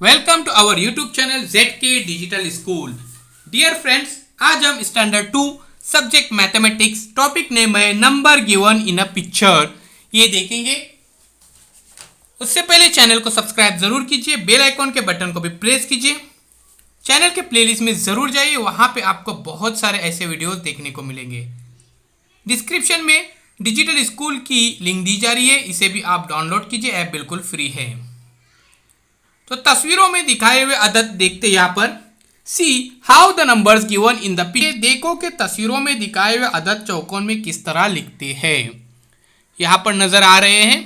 Welcome to our YouTube channel ZK digital school. Dear friends, आज हम standard 2 subject mathematics topic name है number given in a picture ये देखेंगे। उससे पहले चैनल को सब्सक्राइब जरूर कीजिए, बेल आइकॉन के बटन को भी प्रेस कीजिए। चैनल के प्लेलिस्ट में जरूर जाइए, वहां पे आपको बहुत सारे ऐसे वीडियोस देखने को मिलेंगे। डिस्क्रिप्शन में डिजिटल स्कूल की लिंक दी जा रही है, इसे भी आप डाउनलोड कीजिए, ऐप बिल्कुल फ्री है। तो तस्वीरों में दिखाए हुए अदद देखते यहाँ पर see how the numbers given in the picture. देखो कि तस्वीरों में दिखाए हुए अदद चौकोन में किस तरह लिखते हैं, यहाँ पर नजर आ रहे हैं।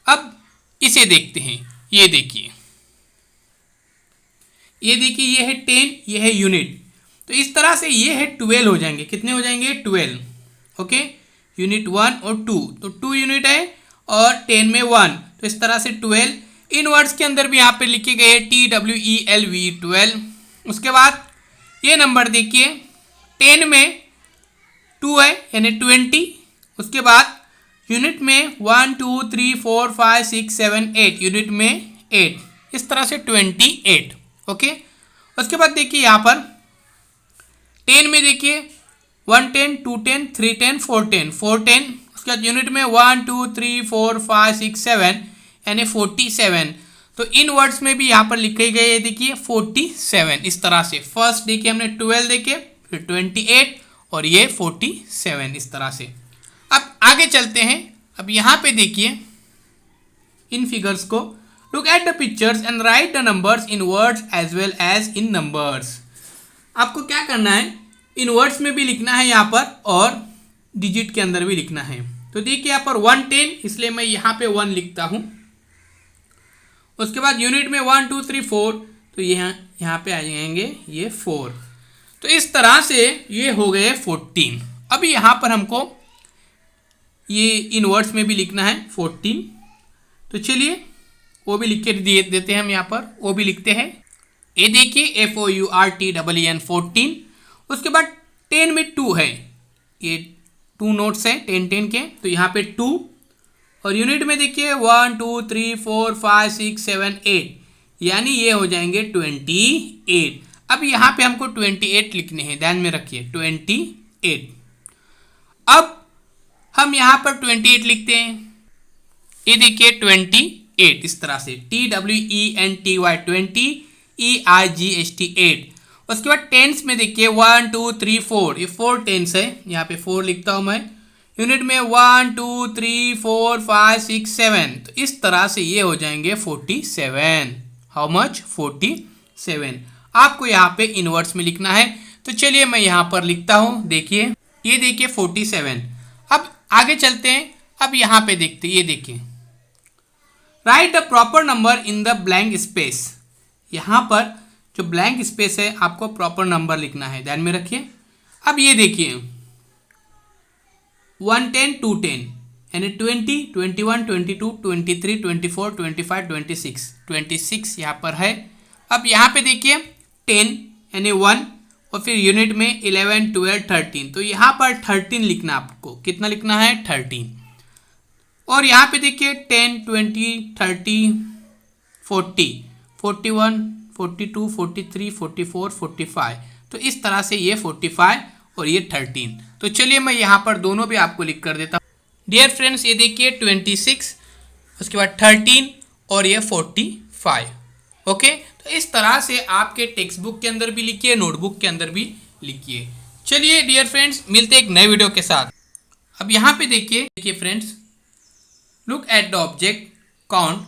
अब इसे देखते हैं। ये देखिए, ये है 10, ये है यूनिट। तो इस तरह से ये है 12 हो जाएंगे। कितने हो जाएंगे? 12। ओके, यूनिट 1 और 2, तो 2 यूनिट है और 10 में 1, तो इस तरह से 12। इन वर्ड्स के अंदर भी यहाँ पे लिखे गए TWELV 12। उसके बाद ये नंबर देखिए, 10 में 2 है यानी 20। उसके बाद यूनिट में 1 2 3 4 5 6 7 8, यूनिट में 8, इस तरह से 28। ओके, उसके बाद देखिए यहाँ पर 10 में देखिए 110 210 310 410 410। उसके बाद यूनिट में 1 2 3 4 5 6 7 यानी 47। तो इन वर्ड्स में भी यहाँ पर लिखे गए देखिए 47, इस तरह से। फर्स्ट देखिए हमने 12 देखे, फिर 28 और ये 47, इस तरह से। अब आगे चलते हैं। अब यहाँ पे देखिए इन फिगर्स को, look at the pictures and write the numbers in words as well as in numbers. आपको क्या करना है, इन वर्ड्स में भी लिखना है यहाँ पर और डिजिट के अंदर भी लिखना है। तो देखिए यहाँ पर 110, इसलिए मैं यहाँ पे 1 लिखता हूँ। उसके बाद यूनिट में 1 2 3 4, तो यहाँ पे आ जाएंगे ये 4। तो इस तरह से ये हो गए 14। अभी यहाँ पर हमको ये इन वर्ड्स में भी लिखना है 14। तो चलिए वो भी लिख के देते हैं हम। यहाँ पर वो भी लिखते हैं। ये देखिए FOURTEEN 14। उसके बाद 10 में 2 है, ये 2 नोट्स हैं 10 10 के, तो यहाँ पे 2। और यूनिट में देखिए 1 2 3 4 5 6 7 8, यानी ये हो जाएंगे 28। अब यहाँ पे हमको 28 लिखने हैं, ध्यान में रखिए 28। अब हम यहाँ पर 28 लिखते हैं। ये देखिए 28, इस तरह से TWENTY 20 EIGHT 8। उसके बाद टेंस में देखिए 1 2 3 4, ये 4 टेंस है, यहाँ पे 4 लिखता हूँ मैं। यूनिट में 1 2 3 4 5 6 7, तो इस तरह से ये हो जाएंगे 47। How much? 47। आपको यहाँ पे इनवर्स में लिखना है। तो चलिए मैं यहाँ पर लिखता हूँ। देखिए ये देखिए 47। अब आगे चलते हैं। अब यहाँ पे देखते, ये देखिए right the proper number in the blank space. यहाँ पर जो ब्लैंक स्पेस है आपको प्रॉपर नंबर लिखना है, ध्यान में रखिए। अब ये देखिए 110 210 यानी 20 21 22 23 24 25 26 26 यहाँ पर है। अब यहाँ पे देखिए 10 यानी 1 और फिर यूनिट में 11 12 13, तो यहाँ पर 13 लिखना, आपको कितना लिखना है? 13। और यहाँ पे देखिए 10 20 30 40 41 42 43 44 45, तो इस तरह से ये 45 और ये 13। तो चलिए मैं यहाँ पर दोनों भी आपको लिख कर देता हूँ। डियर फ्रेंड्स, ये देखिए 26, उसके बाद 13 और ये 45। ओके, तो इस तरह से आपके टेक्स्ट बुक के अंदर भी लिखिए, नोटबुक के अंदर भी लिखिए। चलिए डियर फ्रेंड्स, मिलते हैं एक नए वीडियो के साथ। अब यहाँ पे देखिए friends, look at the object, count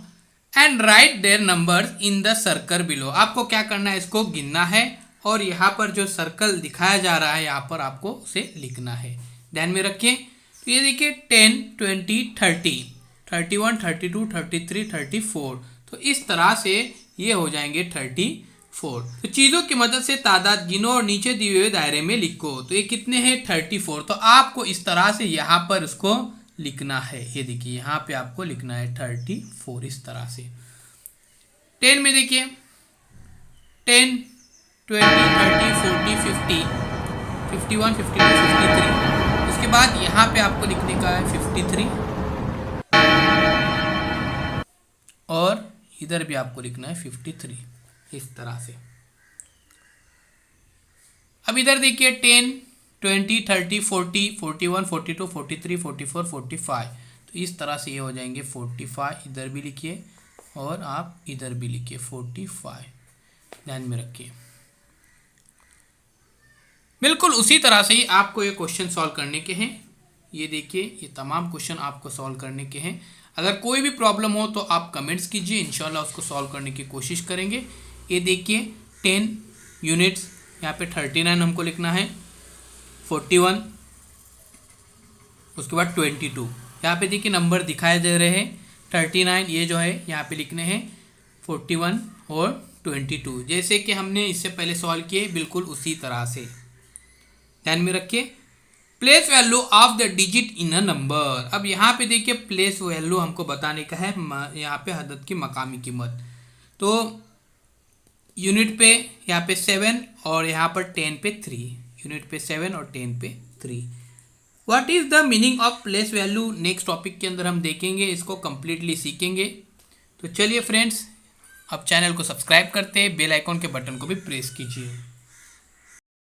and write their numbers in the circle below. आपको क्या करना है, इसको गिनना है और यहाँ पर जो सर्कल दिखाया जा रहा है यहाँ पर आपको उसे लिखना है, ध्यान में रखिए। तो ये देखिए 10 20 30 31 32 33 34, तो इस तरह से ये हो जाएंगे 34। तो चीज़ों की मदद से तादाद गिनो और नीचे दिए हुए दायरे में लिखो। तो ये कितने हैं? 34। तो आपको इस तरह से यहाँ पर उसको लिखना है। ये देखिए यहाँ पे आपको लिखना है 34, इस तरह से। 10 में देखिए 10 20 30 40 50 51 52 53। उसके बाद यहाँ पे आपको लिखने का है 53 और इधर भी आपको लिखना है 53, इस तरह से। अब इधर देखिए 10, 20, 30, 40, 41, 42, 43, 44, 45, तो इस तरह से ये हो जाएंगे 45, इधर भी लिखिए और आप इधर भी लिखिए 45, ध्यान में रखिए। बिल्कुल उसी तरह से ही आपको ये क्वेश्चन सॉल्व करने के हैं। ये देखिए ये तमाम क्वेश्चन आपको सॉल्व करने के हैं। अगर कोई भी प्रॉब्लम हो तो आप कमेंट्स कीजिए, इंशाल्लाह उसको सॉल्व करने की कोशिश करेंगे। ये देखिए 10 यूनिट्स, यहाँ पे 39 हमको लिखना है, 41, उसके बाद 22, यहाँ पे देखिए नंबर दिखाए दे रहे हैं 39, ये जो है यहाँ पे लिखने हैं 41 और 22, जैसे कि हमने इससे पहले सॉल्व किए बिल्कुल उसी तरह से, ध्यान में रखिए। Place value of the digit in a number. अब यहाँ पे देखिए प्लेस वैल्यू हमको बताने का है, यहाँ पे अदद की मकामी कीमत। तो यूनिट पे यहाँ पे 7 और यहाँ पर 10 पे 3, यूनिट पे 7 और 10 पे 3। What is the meaning of place value, next topic के अंदर हम देखेंगे, इसको कम्प्लीटली सीखेंगे। तो चलिए फ्रेंड्स, अब चैनल को सब्सक्राइब करते हैं, बेल आइकॉन के बटन को भी प्रेस कीजिए।